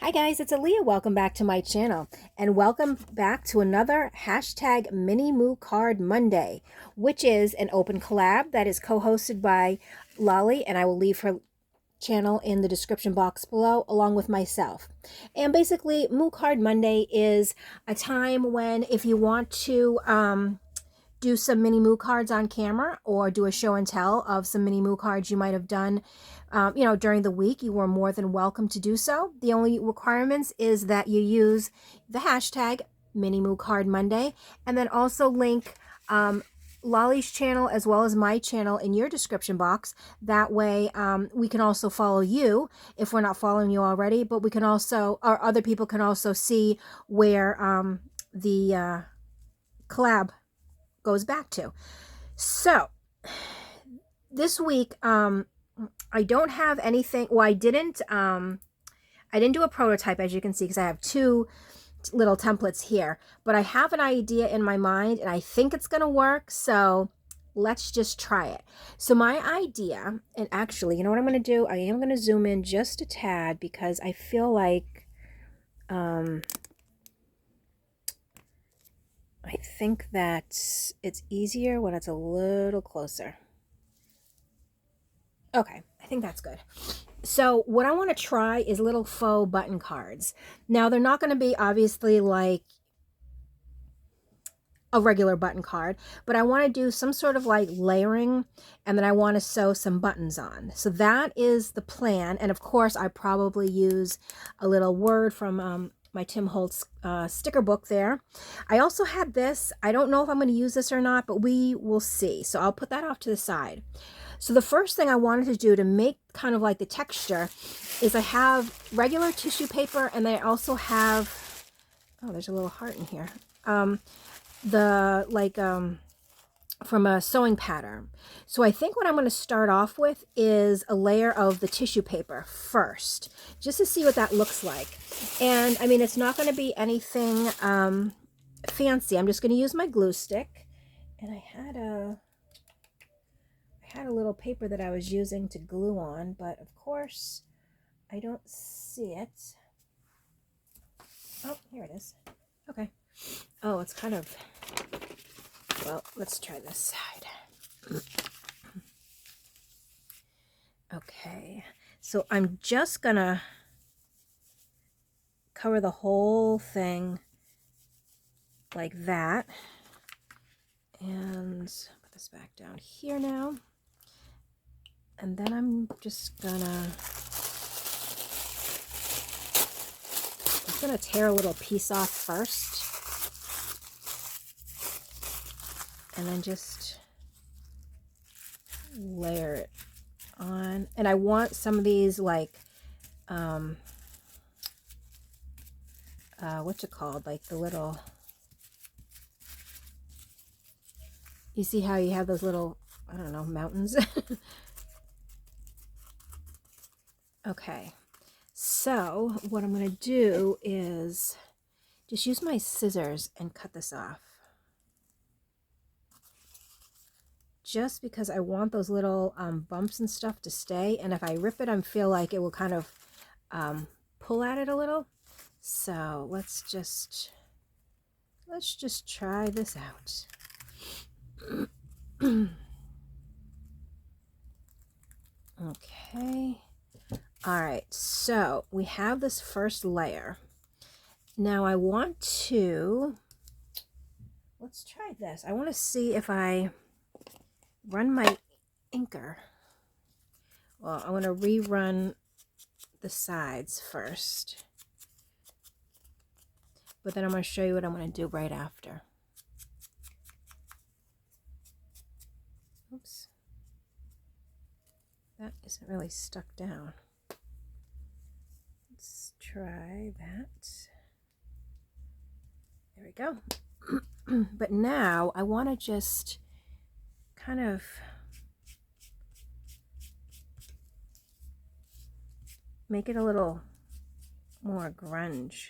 Hi guys, it's Aaliyah. Welcome back to my channel and welcome back to another hashtag Mini Moo Card Monday, which is an open collab that is co-hosted by Lolly, and I will leave her channel in the description box below along with myself. And basically Moo Card Monday is a time when if you want to do some mini moo cards on camera or do a show and tell of some mini moo cards you might have done during the week, you were more than welcome to do so. The only requirements is that you use the hashtag mini moo card Monday, and then also link Lolly's channel as well as my channel in your description box. That way we can also follow you if we're not following you already, but we can also, or other people can also see where the collab goes back to. So this week I don't have anything. Well, I didn't do a prototype, as you can see, because I have two little templates here, but I have an idea in my mind and I think it's gonna work, so let's just try it. So my idea, and actually, you know what I'm gonna do? I am gonna zoom in just a tad because I feel like I think that it's easier when it's a little closer. Okay, I think that's good. So what I want to try is little faux button cards. Now they're not going to be obviously like a regular button card, but I want to do some sort of like layering, and then I want to sew some buttons on. So that is the plan. And of course I probably use a little word from my Tim Holtz sticker book there. I also had this. I don't know if I'm going to use this or not, but we will see. So I'll put that off to the side. So the first thing I wanted to do to make kind of like the texture is I have regular tissue paper, and I also have, oh, there's a little heart in here. From a sewing pattern. So I think what I'm going to start off with is a layer of the tissue paper first, just to see what that looks like. And I mean, it's not going to be anything fancy. I'm just going to use my glue stick, and I had a little paper that I was using to glue on, but of course I don't see it. Oh, here it is. Okay. Oh, it's kind of, well, let's try this side. Okay, so I'm just gonna cover the whole thing like that, and put this back down here now. And then I'm just gonna tear a little piece off first, and then just layer it on. And I want some of these like what's it called, like the little, you see how you have those little, I don't know, mountains. Okay, so what I'm going to do is just use my scissors and cut this off. Just because I want those little bumps and stuff to stay, and if I rip it, I feel like it will kind of pull at it a little. So let's just try this out. Okay. All right, so we have this first layer. Now I want to, let's try this. I want to see if I run my inker. Well, I want to rerun the sides first, but then I'm going to show you what I'm going to do right after. Oops. That isn't really stuck down. Let's try that. There we go. But now I want to just kind of make it a little more grunge.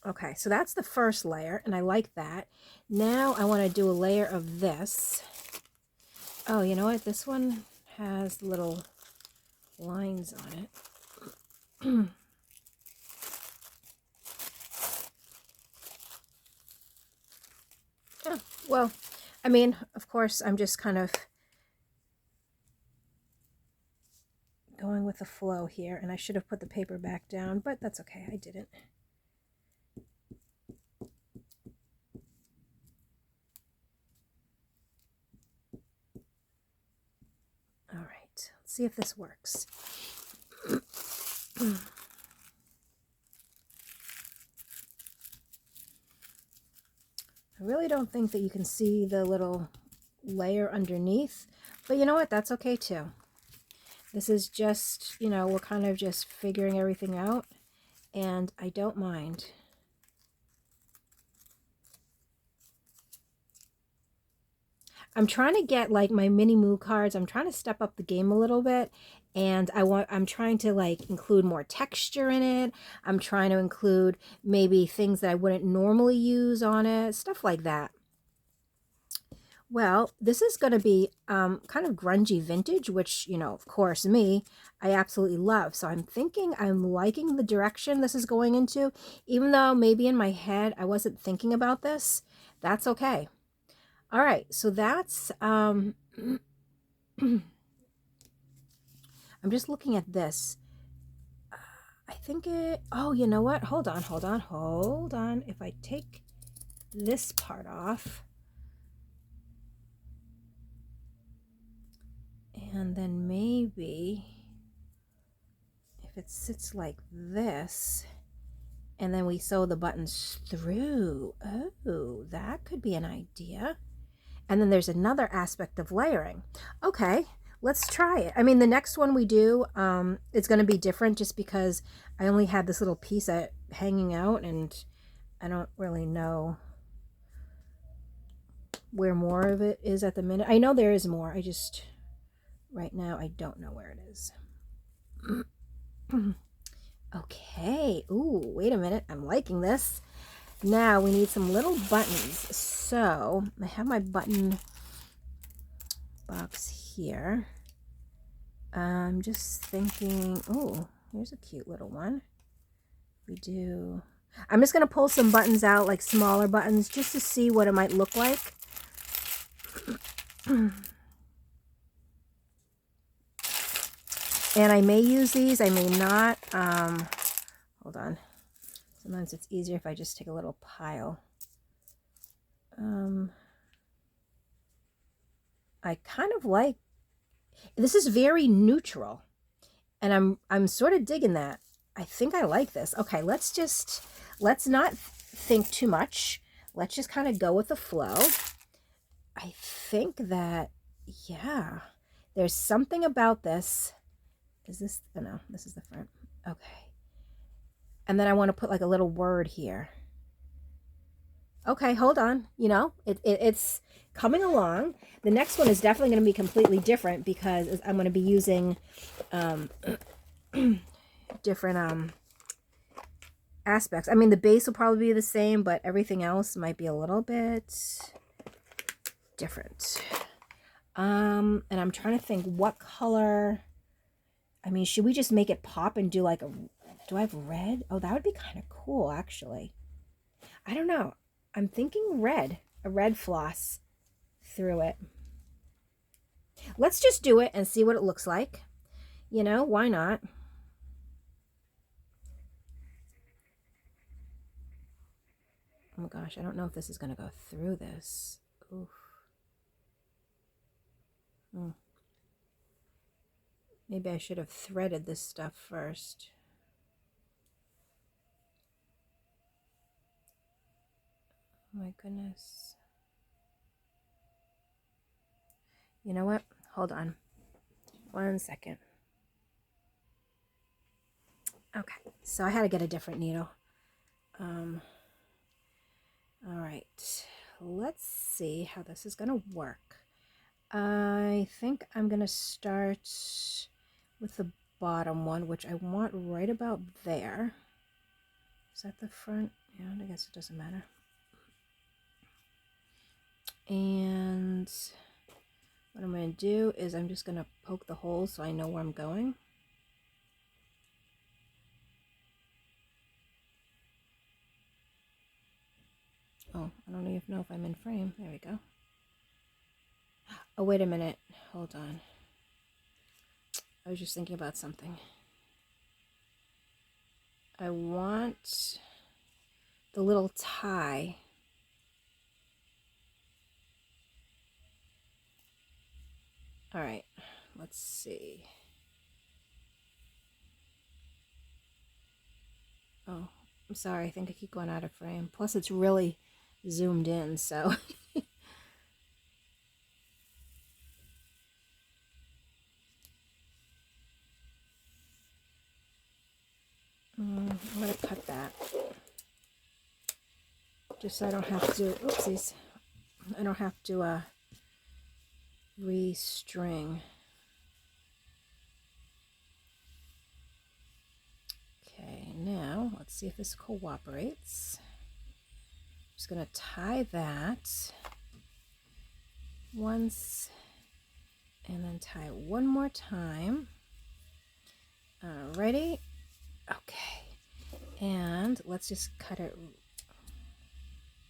Okay, so that's the first layer, and I like that. Now I want to do a layer of this. Oh, you know what? This one has little lines on it. Yeah, well, I mean, of course, I'm just kind of going with the flow here, and I should have put the paper back down, but that's okay, I didn't. All right, let's see if this works. I really don't think that you can see the little layer underneath, but you know what, that's okay too. This is just, you know, we're kind of just figuring everything out, and I don't mind. I'm trying to get like my mini moo cards. I'm trying to step up the game a little bit, and I'm trying to like include more texture in it. I'm trying to include maybe things that I wouldn't normally use on it, stuff like that. Well, this is going to be kind of grungy vintage, which, you know, of course, me, I absolutely love. So I'm thinking I'm liking the direction this is going into, even though maybe in my head I wasn't thinking about this. That's okay. All right, so that's, I'm just looking at this. I think it, oh, you know what? Hold on, hold on, hold on. If I take this part off, and then maybe if it sits like this, and then we sew the buttons through. Oh, that could be an idea. And then there's another aspect of layering. Okay, let's try it. I mean, the next one we do, it's going to be different just because I only had this little piece hanging out, and I don't really know where more of it is at the minute. I know there is more. I just, right now, I don't know where it is. Okay. Ooh, wait a minute. I'm liking this. Now we need some little buttons. So I have my button box here. I'm just thinking, oh, here's a cute little one. I'm just going to pull some buttons out, like smaller buttons, just to see what it might look like. And I may use these, I may not. Hold on. Sometimes it's easier if I just take a little pile. I kind of like, this is very neutral, and I'm sort of digging that. I think I like this. Okay, let's not think too much. Let's just kind of go with the flow. I think that, yeah, there's something about this. Is this, oh no, this is the front. Okay. And then I want to put like a little word here. Okay, hold on. You know, it's coming along. The next one is definitely going to be completely different because I'm going to be using different aspects. I mean, the base will probably be the same, but everything else might be a little bit different. And I'm trying to think what color. I mean, should we just make it pop and do like a, do I have red? Oh, that would be kind of cool, actually. I don't know. I'm thinking red, a red floss through it. Let's just do it and see what it looks like. You know, why not? Oh gosh, I don't know if this is going to go through this. Oof. Maybe I should have threaded this stuff first. Oh my goodness. You know what? Hold on. 1 second. Okay, so I had to get a different needle. All right, let's see how this is gonna work. I think I'm gonna start with the bottom one, which I want right about there. Is that the front? Yeah, I guess it doesn't matter. And what I'm going to do is I'm just going to poke the holes so I know where I'm going. Oh, I don't even know if I'm in frame. There we go. Oh, wait a minute. Hold on. I was just thinking about something. I want the little tie. All right, let's see. Oh, I'm sorry. I think I keep going out of frame. Plus, it's really zoomed in, so. I'm going to cut that. Just so I don't have to, oopsies. I don't have to restring. Okay, now let's see if this cooperates. I'm just going to tie that once and then tie one more time. Alrighty. Okay. And let's just cut it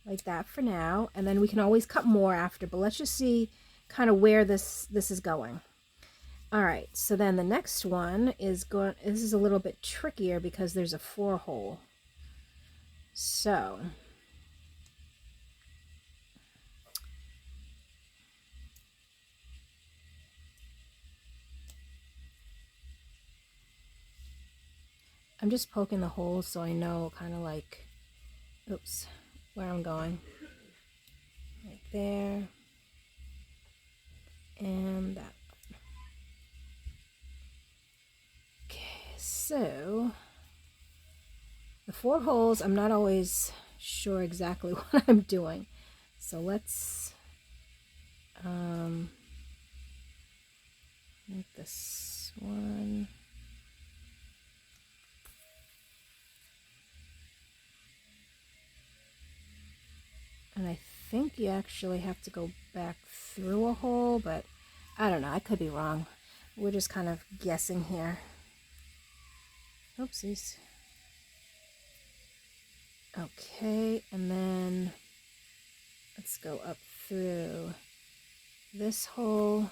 like that for now. And then we can always cut more after, but let's just see kind of where this is going. All right, so then the next one is going, this is a little bit trickier because there's a 4-hole. So I'm just poking the holes so I know kind of like, oops, where I'm going. Right there. And that. Okay, so the 4 holes, I'm not always sure exactly what I'm doing. So let's make this one. And I think you actually have to go back through a hole, but I don't know. I could be wrong. We're just kind of guessing here. Oopsies. Okay, and then let's go up through this hole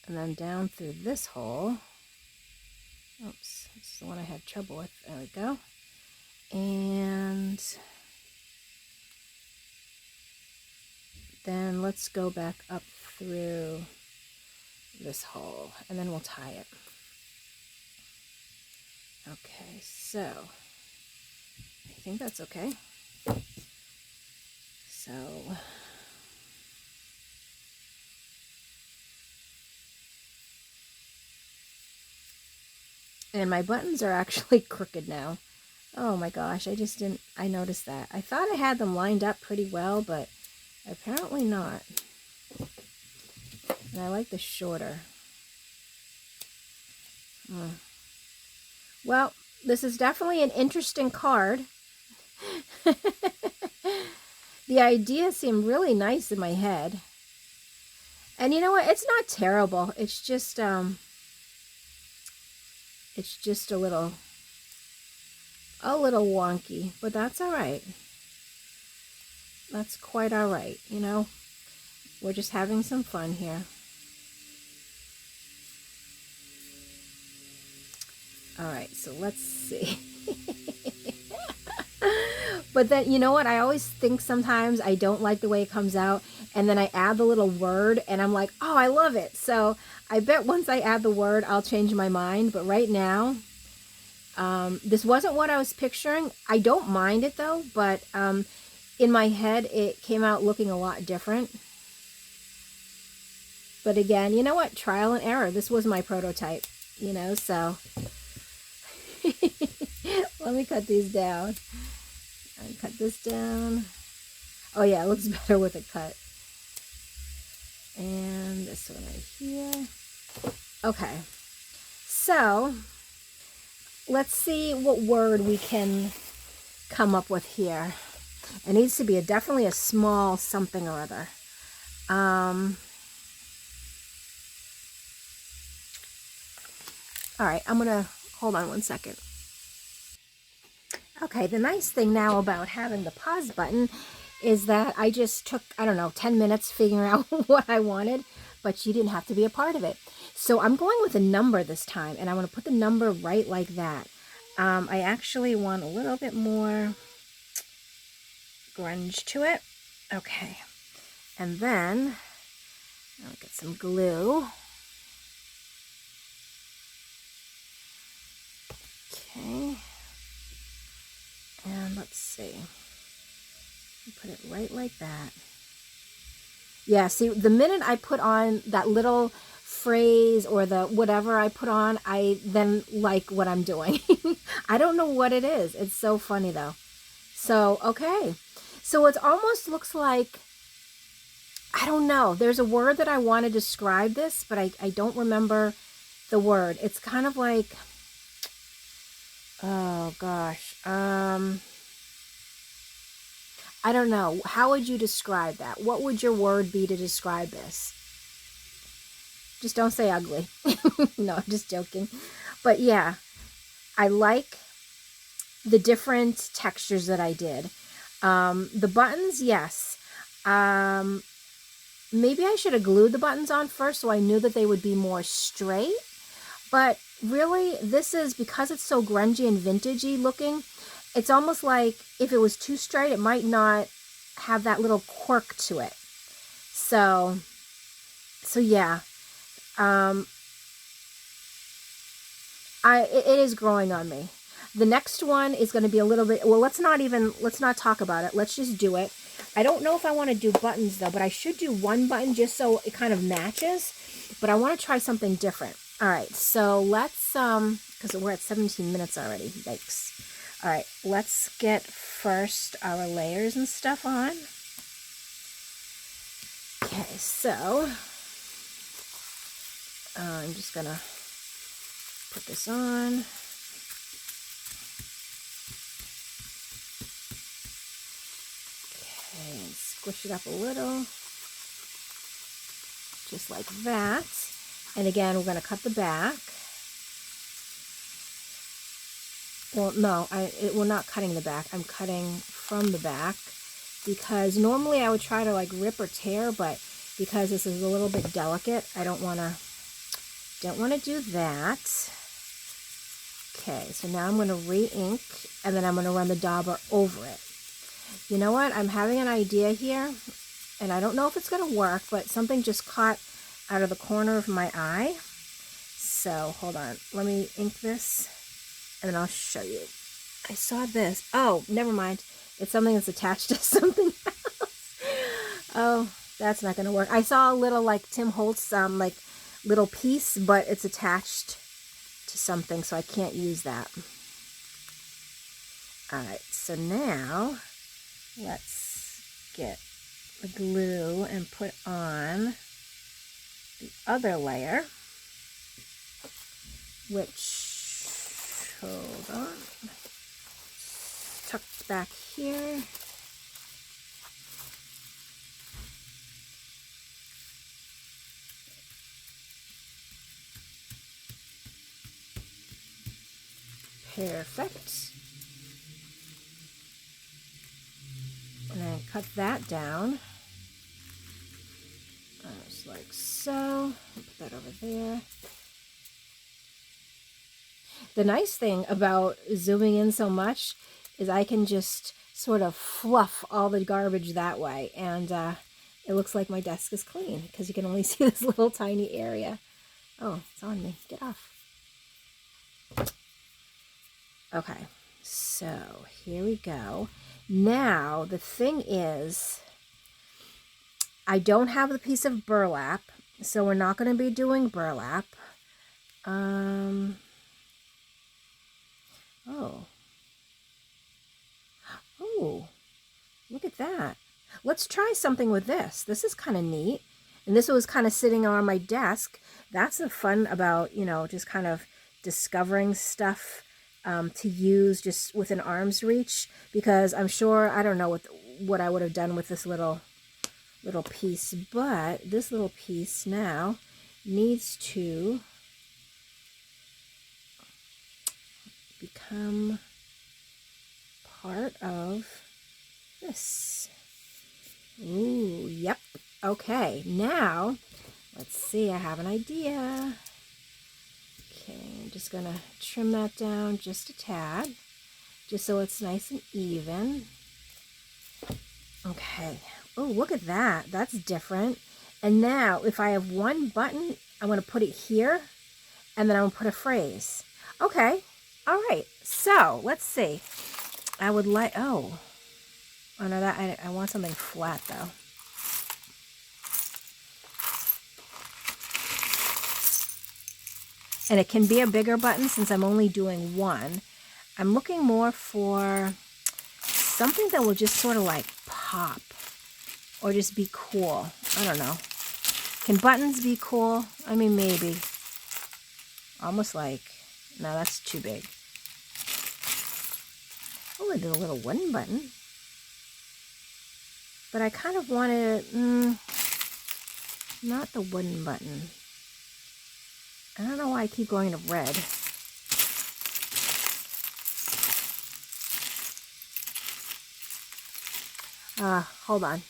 and then down through this hole. Oops, this is the one I had trouble with. There we go. And then let's go back up through this hole and then we'll tie it. Okay, so I think that's okay. So and my buttons are actually crooked now. Oh my gosh, I noticed that. I thought I had them lined up pretty well, but apparently not. And I like the shorter. Well, this is definitely an interesting card. The idea seemed really nice in my head. And you know what? It's not terrible. It's just a little wonky, but that's all right. That's quite all right, you know. We're just having some fun here. All right, so let's see. But then, you know what? I always think sometimes I don't like the way it comes out, and then I add the little word, and I'm like, oh, I love it. So I bet once I add the word, I'll change my mind. But right now, this wasn't what I was picturing. I don't mind it, though, but in my head, it came out looking a lot different. But again, you know what? Trial and error. This was my prototype, you know, so let me cut these down. I cut this down. Oh yeah, it looks better with a cut. And this one right here. Okay, so let's see what word we can come up with here. It needs to be definitely a small something or other. All right, I'm gonna hold on one second. Okay, the nice thing now about having the pause button is that I just took, I don't know, 10 minutes figuring out what I wanted, but you didn't have to be a part of it. So I'm going with a number this time, and I want to put the number right like that. I actually want a little bit more grunge to it. Okay, and then I'll get some glue. Okay, and let's see. Put it right like that. Yeah, see, the minute I put on that little phrase or the whatever I put on, I then like what I'm doing. I don't know what it is. It's so funny though. So, okay. So it almost looks like, I don't know. There's a word that I want to describe this, but I don't remember the word. It's kind of like, oh gosh. I don't know. How would you describe that? What would your word be to describe this? Just don't say ugly. No, I'm just joking. But yeah, I like the different textures that I did. The buttons, yes. Maybe I should have glued the buttons on first so I knew that they would be more straight. But really, this is, because it's so grungy and vintagey looking, it's almost like if it was too straight, it might not have that little quirk to it. So yeah. It is growing on me. The next one is going to be a little bit, well, let's not talk about it. Let's just do it. I don't know if I want to do buttons though, but I should do one button just so it kind of matches. But I want to try something different. All right, so let's, because we're at 17 minutes already. Yikes. All right, let's get first our layers and stuff on. Okay, so I'm just going to put this on. Okay, and squish it up a little. Just like that. And again, we're going to cut the back. Well, no, we're not cutting the back. I'm cutting from the back because normally I would try to like rip or tear, but because this is a little bit delicate, I don't want to do that. Okay, so now I'm going to re-ink and then I'm going to run the dauber over it. You know what? I'm having an idea here, and I don't know if it's going to work, but something just caught out of the corner of my eye. So hold on, let me ink this and then I'll show you. I saw this. Oh, never mind. It's something that's attached to something else. Oh, that's not going to work. I saw a little like Tim Holtz like little piece, but it's attached to something, so I can't use that. All right, so now let's get the glue and put on the other layer, which, hold on, it's tucked back here. Perfect. And then cut that down. Just like so. Put that over there. The nice thing about zooming in so much is I can just sort of fluff all the garbage that way, and it looks like my desk is clean because you can only see this little tiny area. Oh, it's on me. Get off. Okay, so here we go. Now, the thing is, I don't have the piece of burlap, so we're not going to be doing burlap. Oh. Oh, look at that. Let's try something with this. This is kind of neat. And this was kind of sitting on my desk. That's the fun about, you know, just kind of discovering stuff to use just within arm's reach, because I'm sure, I don't know what I would have done with this little piece, but this little piece now needs to become part of this. Ooh, yep. Okay, now, let's see, I have an idea. Okay, I'm just gonna trim that down just a tad, just so it's nice and even. Okay. Oh, look at that. That's different. And now, if I have one button, I'm going to put it here, and then I'm going to put a phrase. Okay. All right. So, let's see. I would like, oh no, that, I want something flat, though. And it can be a bigger button since I'm only doing one. I'm looking more for something that will just sort of like pop or just be cool. I don't know. Can buttons be cool? I mean, maybe. Almost like, no, that's too big. Oh, I did a little wooden button. But I kind of wanted, not the wooden button. I don't know why I keep going to red. Hold on.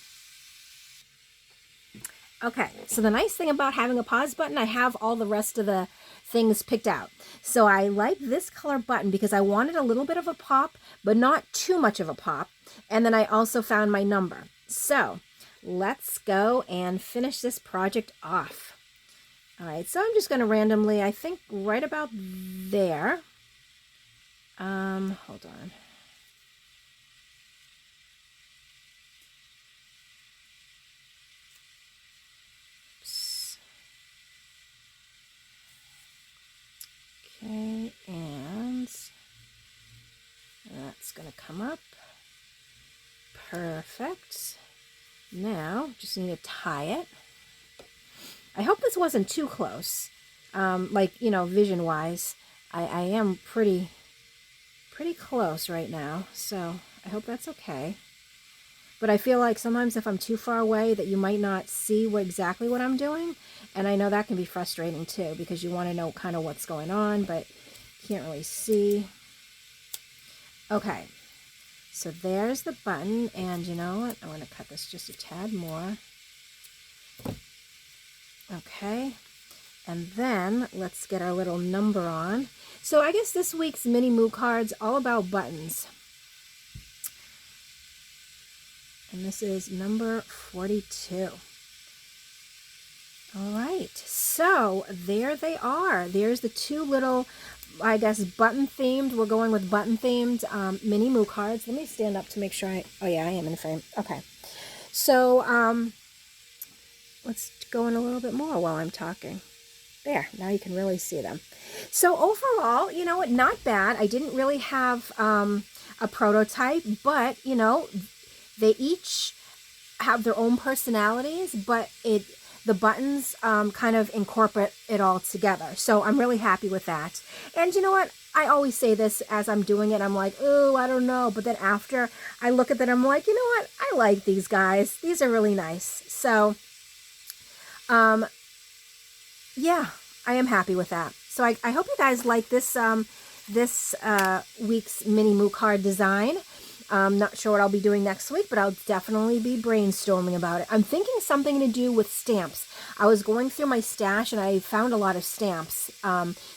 Okay, so the nice thing about having a pause button, I have all the rest of the things picked out. So I like this color button because I wanted a little bit of a pop, but not too much of a pop. And then I also found my number. So let's go and finish this project off. All right, so I'm just going to randomly, I think right about there. Hold on. Okay, and that's going to come up. Perfect. Now, just need to tie it. I hope this wasn't too close, like, you know, vision-wise. I am pretty close right now, so I hope that's okay. But I feel like sometimes if I'm too far away that you might not see exactly what I'm doing, and I know that can be frustrating too because you want to know kind of what's going on, but you can't really see. Okay, so there's the button, and you know what? I'm going to cut this just a tad more. Okay, and then let's get our little number on. So I guess this week's mini moo card's all about buttons. And this is number 42. All right, so there they are. There's the two little, I guess, button themed. We're going with button themed mini moo cards. Let me stand up to make sure oh yeah, I am in frame. Okay, so let's go in a little bit more while I'm talking. There, now you can really see them. So overall, you know what, not bad. I didn't really have a prototype, but you know, they each have their own personalities, but the buttons kind of incorporate it all together. So I'm really happy with that. And you know what? I always say this as I'm doing it. I'm like, oh, I don't know. But then after I look at them, I'm like, you know what? I like these guys. These are really nice. So, yeah, I am happy with that. So I hope you guys like this this week's mini moo card design. Not sure what I'll be doing next week, but I'll definitely be brainstorming about it. I'm thinking something to do with stamps. I was going through my stash and I found a lot of stamps.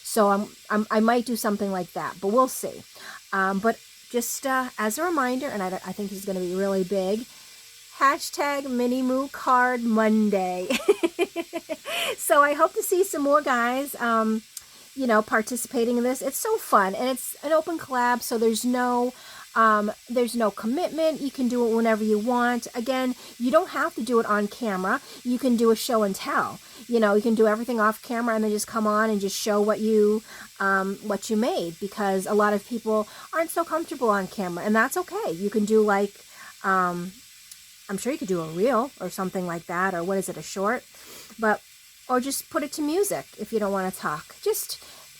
So I might do something like that, but we'll see. But just as a reminder, and I think this is going to be really big, hashtag Mini Moo Card Monday. So I hope to see some more guys, you know, participating in this. It's so fun, and it's an open collab, so there's no commitment. You can do it whenever you want. Again, you don't have to do it on camera. You can do a show and tell. You know, you can do everything off camera and then just come on and just show what you made, because a lot of people aren't so comfortable on camera, and that's okay. You can do like, I'm sure you could do a reel or something like that, or what is it, a short, or just put it to music if you don't want to talk.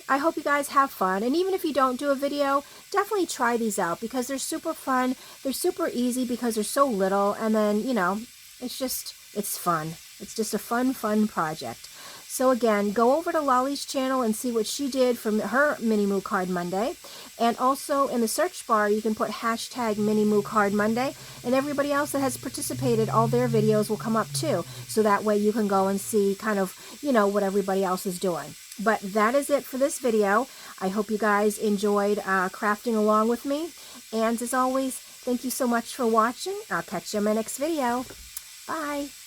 I hope you guys have fun, and even if you don't do a video, definitely try these out because they're super fun. They're super easy because they're so little, and then, you know, it's fun. It's just a fun project. So again, go over to Lolly's channel and see what she did for her Mini Moo Card Monday. And also in the search bar, you can put hashtag Mini Moo Card Monday, and everybody else that has participated, all their videos will come up too. So that way you can go and see kind of, you know, what everybody else is doing. But that is it for this video. I hope you guys enjoyed crafting along with me. And as always, thank you so much for watching. I'll catch you in my next video. Bye.